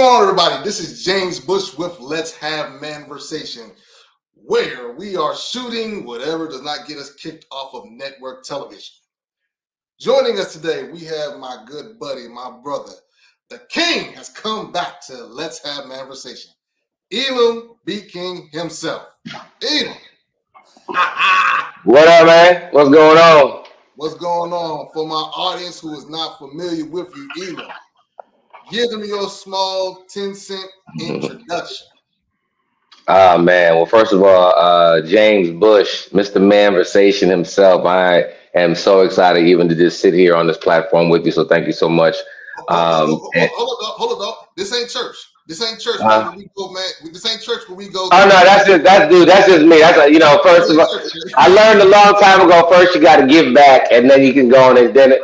going on, everybody? This is James Bush with Let's Have MANversation, where we are shooting whatever does not get us kicked off of network television. Joining us today, we have my good buddy, my brother. The King has come back to Let's Have MANversation. Elam B King himself. Elam. What up, man? What's going on? What's going on? For my audience who is not familiar with you, Elam, give them your small 10-cent introduction. Man. Well, first of all, James Bush, Mr. MANversation himself. I am so excited even to just sit here on this platform with you. So thank you so much. Hold up. This ain't church. This ain't church where we go, man. This ain't church where we go. Oh no, that's just me. That's first of all, I learned a long time ago. First, you got to give back, and then you can go on and then.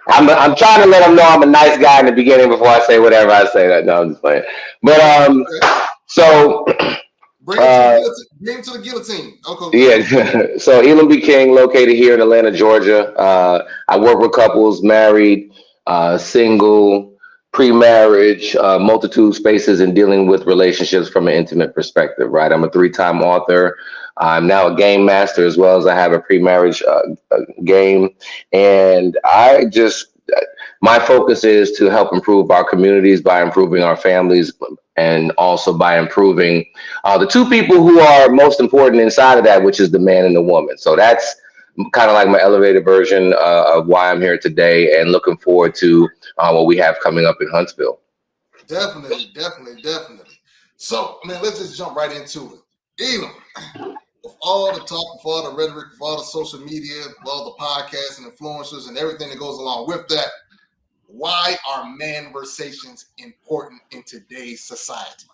I'm trying to let them know I'm a nice guy in the beginning before I say whatever I say. That no, I'm just playing. But so bring him to the guillotine. Okay. Yeah. So Elam B King, located here in Atlanta, Georgia. I work with couples, married, single, pre-marriage, multitude spaces, and dealing with relationships from an intimate perspective. Right. I'm a 3-time author. I'm now a game master, as well as I have a pre-marriage game. And my focus is to help improve our communities by improving our families and also by improving the two people who are most important inside of that, which is the man and the woman. So that's kind of like my elevated version of why I'm here today, and looking forward to what we have coming up in Huntsville. Definitely. So, man, let's just jump right into it. Elam, with all the talk, with all the rhetoric, with all the social media, with all the podcasts and influencers and everything that goes along with that, why are MANversations important in today's society?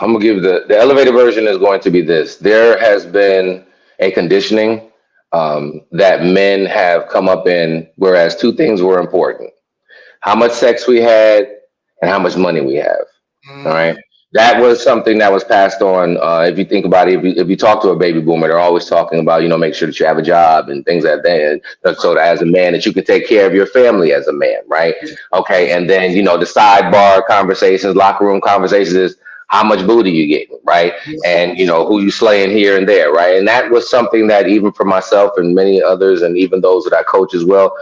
I'm gonna give the elevated version is going to be this. There has been a conditioning that men have come up in, whereas two things were important: how much sex we had and how much money we have. All right. That was something that was passed on. If you think about it, if you talk to a baby boomer, they're always talking about, make sure that you have a job and things like that. So that as a man, that you can take care of your family as a man, right? Okay. And then, the sidebar conversations, locker room conversations is how much booty you get, right? And, who you slaying here and there, right? And that was something that even for myself and many others, and even those that I coach as well,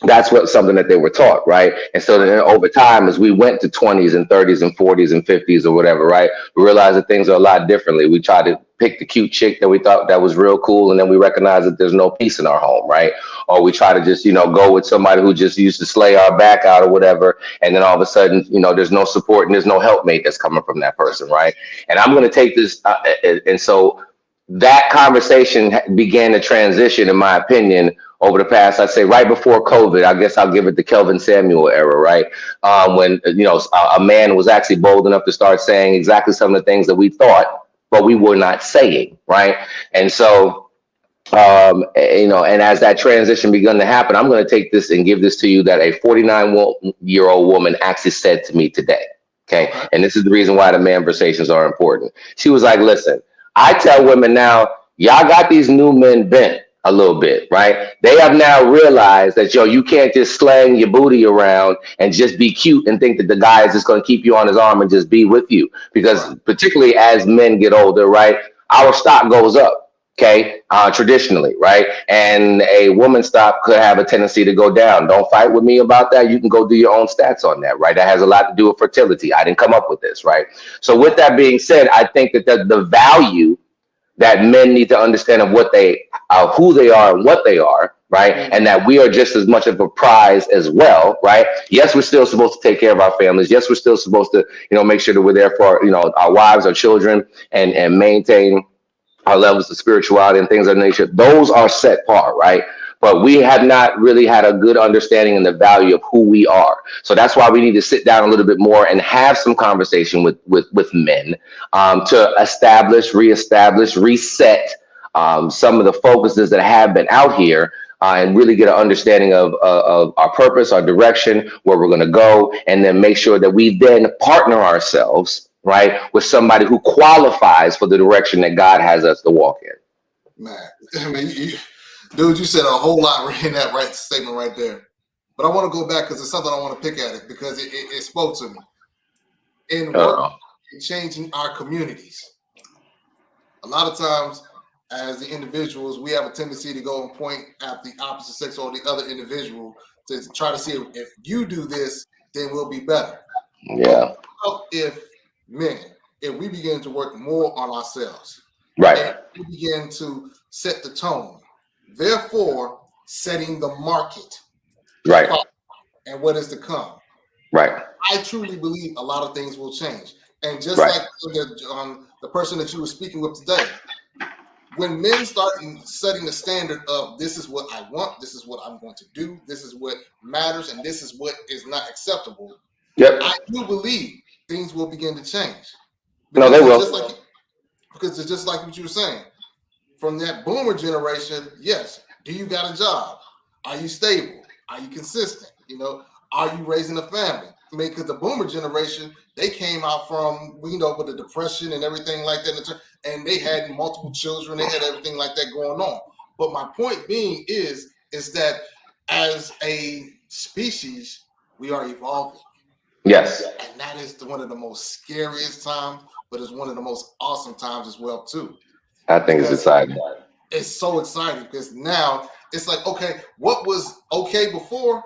that's something that they were taught, right? And so then over time, as we went to 20s and 30s and 40s and 50s or whatever, right, we realized that things are a lot differently. We tried to pick the cute chick that we thought that was real cool, and then we recognized that there's no peace in our home, right? Or we try to just, go with somebody who just used to slay our back out or whatever, and then all of a sudden, there's no support and there's no helpmate that's coming from that person, right? And I'm going to take this, and so that conversation began to transition, in my opinion, over the past, I'd say right before COVID. I guess I'll give it the Kelvin Samuel era, right? When, a man was actually bold enough to start saying exactly some of the things that we thought, but we were not saying, right? And so, and as that transition began to happen, I'm going to take this and give this to you that a 49-year-old woman actually said to me today. Okay. And this is the reason why the MANversations are important. She was like, listen, I tell women now, y'all got these new men bent a little bit, right? They have now realized that, you can't just slang your booty around and just be cute and think that the guy is just going to keep you on his arm and just be with you. Because particularly as men get older, right, our stock goes up, okay, traditionally, right? And a woman's stock could have a tendency to go down. Don't fight with me about that. You can go do your own stats on that, right? That has a lot to do with fertility. I didn't come up with this, right? So with that being said, I think that the value that men need to understand of what who they are and what they are, right? And that we are just as much of a prize as well, right? Yes, we're still supposed to take care of our families. Yes, we're still supposed to, make sure that we're there for, our wives, our children, and maintain our levels of spirituality and things of that nature. Those are set par, right? But we have not really had a good understanding and the value of who we are. So that's why we need to sit down a little bit more and have some conversation with men to establish, reestablish, reset some of the focuses that have been out here, and really get an understanding of our purpose, our direction, where we're going to go, and then make sure that we then partner ourselves, right, with somebody who qualifies for the direction that God has us to walk in. Man, I mean, dude, you said a whole lot in that statement right there. But I want to go back because it's something I want to pick at it because it spoke to me. in work and changing our communities. A lot of times, as the individuals, we have a tendency to go and point at the opposite sex or the other individual to try to see if you do this, then we'll be better. Yeah. But if we begin to work more on ourselves, Right. and we begin to set the tone, therefore setting the market, Right. And what is to come. Right. I truly believe a lot of things will change. And just Right. like the person that you were speaking with today, when men start setting the standard of this is what I want, this is what I'm going to do, this is what matters, and this is what is not acceptable, Yep. I do believe things will begin to change. No, they will. Because it's just like what you were saying. From that boomer generation, yes, do you got a job? Are you stable? Are you consistent? Are you raising a family? I mean, because the boomer generation, they came out from, with the depression and everything like that, and they had multiple children, they had everything like that going on. But my point being is that as a species, we are evolving. Yes. And that is one of the most scariest times, but it's one of the most awesome times as well, too. I think it's exciting. It's so exciting because now it's like, okay, what was okay before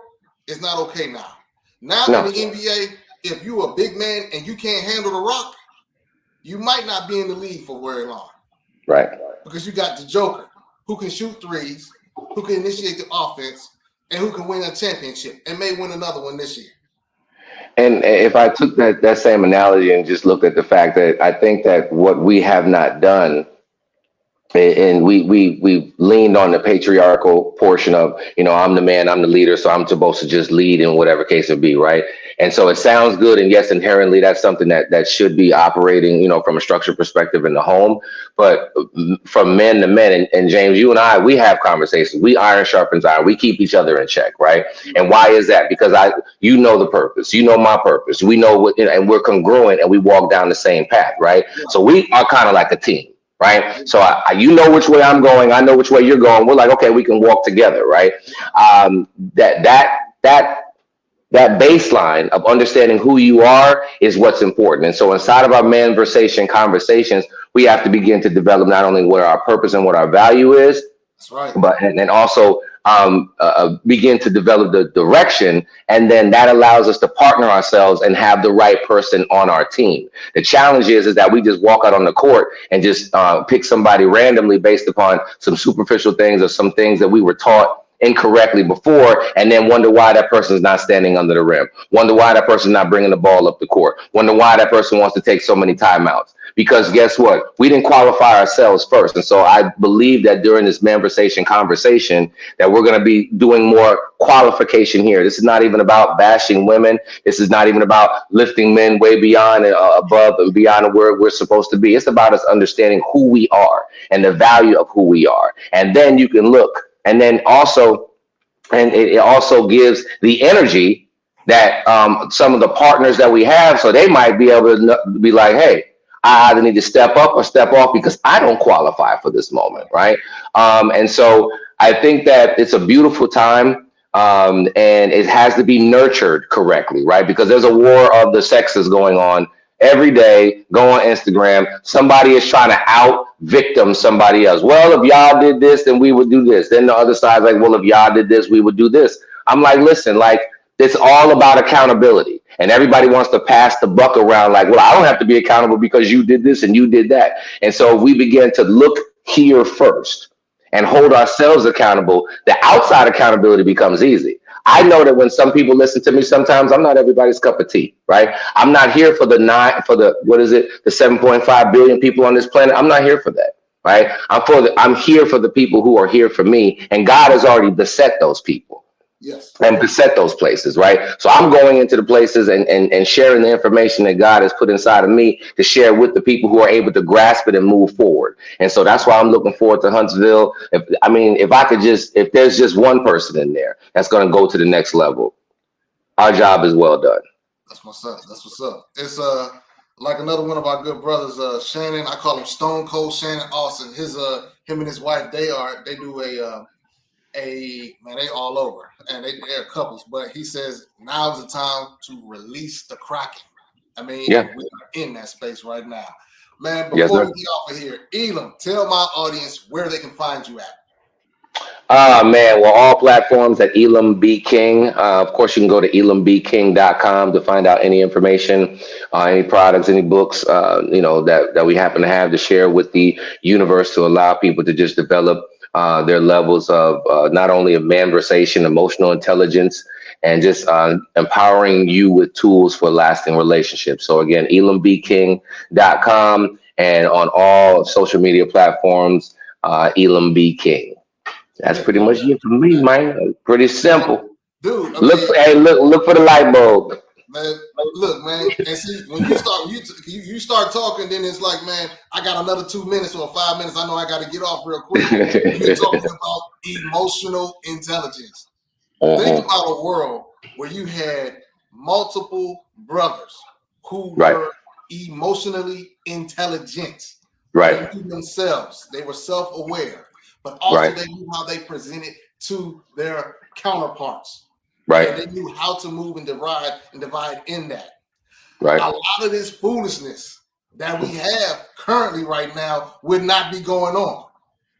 is not okay now. Now in the NBA, if you're a big man and you can't handle the rock, you might not be in the league for very long. Right. Because you got the Joker who can shoot threes, who can initiate the offense, and who can win a championship and may win another one this year. And if I took that same analogy and just looked at the fact that I think that what we have not done, and we leaned on the patriarchal portion of, I'm the man, I'm the leader, so I'm supposed to just lead in whatever case it be, right? And so it sounds good, and yes, inherently that's something that should be operating, from a structure perspective in the home. But from men to men, and James, you and I, we have conversations. We iron sharpens iron. We keep each other in check, right? And why is that? Because you know the purpose, my purpose. We know what, and we're congruent, and we walk down the same path, right? So we are kind of like a team. Right. So you know which way I'm going. I know which way you're going. We're like, okay, we can walk together. Right. That baseline of understanding who you are is what's important. And so inside of our MANversation conversations, we have to begin to develop not only what our purpose and what our value is, that's right, but and also begin to develop the direction, and then that allows us to partner ourselves and have the right person on our team. The challenge is that we just walk out on the court and just pick somebody randomly based upon some superficial things or some things that we were taught incorrectly before, and then wonder why that person is not standing under the rim, wonder why that person is not bringing the ball up the court, wonder why that person wants to take so many timeouts. Because guess what? We didn't qualify ourselves first. And so I believe that during this MANversation conversation that we're going to be doing more qualification here. This is not even about bashing women. This is not even about lifting men way beyond and above and beyond where we're supposed to be. It's about us understanding who we are and the value of who we are. And then you can look, and then also, and it also gives the energy that some of the partners that we have, so they might be able to be like, hey, I either need to step up or step off because I don't qualify for this moment, right? And so I think that it's a beautiful time, and it has to be nurtured correctly, right? Because there's a war of the sexes going on every day. Go on Instagram. Somebody is trying to out victim somebody else. Well, if y'all did this, then we would do this. Then the other side's like, well, if y'all did this, we would do this. I'm like, listen, like, it's all about accountability. And everybody wants to pass the buck around like, well, I don't have to be accountable because you did this and you did that. And so if we begin to look here first and hold ourselves accountable, the outside accountability becomes easy. I know that when some people listen to me, sometimes I'm not everybody's cup of tea, right? I'm not here for the 7.5 billion people on this planet. I'm not here for that, right? I'm here for the people who are here for me. And God has already beset those people. Yes. And beset those places, right? So I'm going into the places and sharing the information that God has put inside of me to share with the people who are able to grasp it and move forward. And so that's why I'm looking forward to Huntsville. If there's just one person in there that's going to go to the next level, our job is well done. That's what's up. That's what's up. It's like another one of our good brothers, Shannon. I call him Stone Cold Shannon Austin. Him and his wife, they do man, they all over, and they're couples. But he says now's the time to release the Kraken. I mean, Yeah. we are in that space right now. Man, Yes, before sir. we get off of here, Elam, tell my audience where they can find you at. Man, well, all platforms at Elam B King. Of course, you can go to elambking.com to find out any information, any products, any books, that we happen to have to share with the universe to allow people to just develop their levels of not only of manversation, emotional intelligence, and just empowering you with tools for lasting relationships. So again, elambking.com, and on all social media platforms, Elam B King. That's pretty much it for me, man. Pretty simple. Dude, I Look mean, for look for the light bulb. man, look, man, and see when you start you start talking, then it's like, man, I got another 2 minutes or 5 minutes. I know I got to get off real quick. You're talking about emotional intelligence. Think about a world where you had multiple brothers who Right. were emotionally intelligent. Right. They knew themselves. They were self-aware, but also Right. they knew how they presented to their counterparts. Right. And they knew how to move and divide in that. Right. A lot of this foolishness that we have currently right now would not be going on.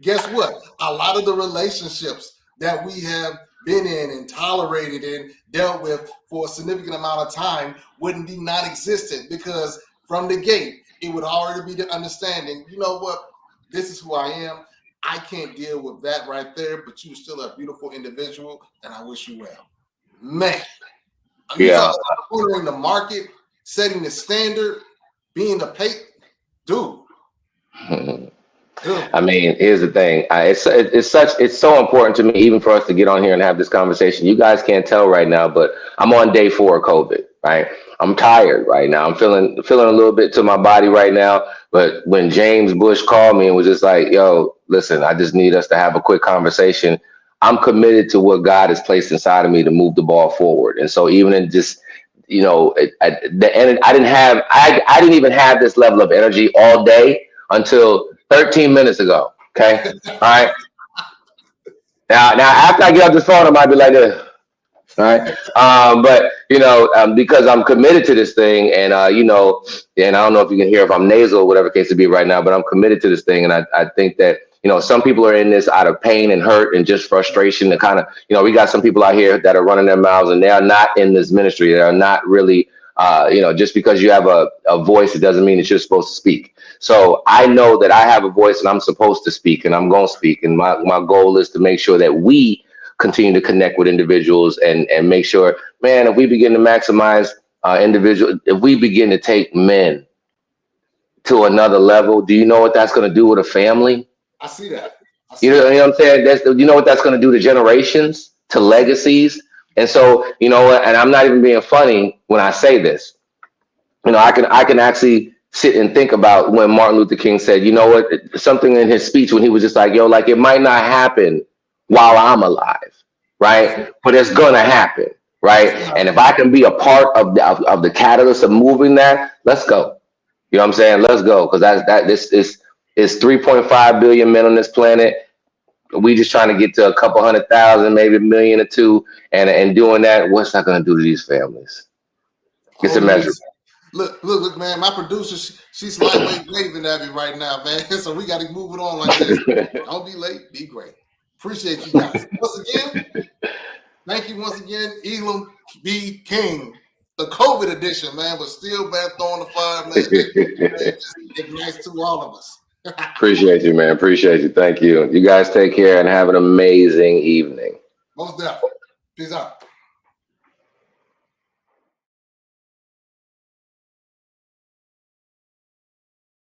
Guess what? A lot of the relationships that we have been in and tolerated and dealt with for a significant amount of time wouldn't be non-existent, because from the gate, it would already be the understanding, you know what, this is who I am. I can't deal with that right there, but you're still a beautiful individual, and I wish you well. Man, you Yeah. talking about cornering the market, setting the standard, being the dude. I mean, here's the thing. It's so important to me, even for us to get on here and have this conversation. You guys can't tell right now, but I'm on day 4 of COVID. Right, I'm tired right now. I'm feeling a little bit to my body right now. But when James Bush called me and was just like, "Yo, listen, I just need us to have a quick conversation," I'm committed to what God has placed inside of me to move the ball forward. And so even in just the end, I didn't even have this level of energy all day until 13 minutes ago. Okay. All right. Now after I get off this phone, I might be like this. All right. But because I'm committed to this thing, and and I don't know if you can hear if I'm nasal or whatever case it be right now, but I'm committed to this thing. And I think that, some people are in this out of pain and hurt and just frustration. To kind of, we got some people out here that are running their mouths and they are not in this ministry. They are not really, just because you have a voice, it doesn't mean that you're supposed to speak. So I know that I have a voice and I'm supposed to speak, and I'm going to speak. And my goal is to make sure that we continue to connect with individuals and make sure, man, if we begin to maximize if we begin to take men to another level, do you know what that's going to do with a family? I see that. You know what I'm saying? You know what that's going to do to generations, to legacies. And so, and I'm not even being funny when I say this. I can actually sit and think about when Martin Luther King said, you know what, something in his speech when he was just like, yo, like, it might not happen while I'm alive, right? But it's going to happen, right? And if I can be a part of the catalyst of moving that, let's go. You know what I'm saying? Let's go. Because this is 3.5 billion men on this planet. We just trying to get to a couple 100,000, maybe 1 million or 2. And doing that, what's that going to do to these families? It's immeasurable. Look, man, my producer, she's lightweight waving at me right now, man. So we got to move it on like this. Don't be late, be great. Appreciate you guys. Once again, thank you once again, Elam B King. The COVID edition, man, but still, man, throwing the fire, man. It's nice to all of us. Appreciate you, man. Appreciate you. Thank you. You guys take care and have an amazing evening. Most definitely. Peace out.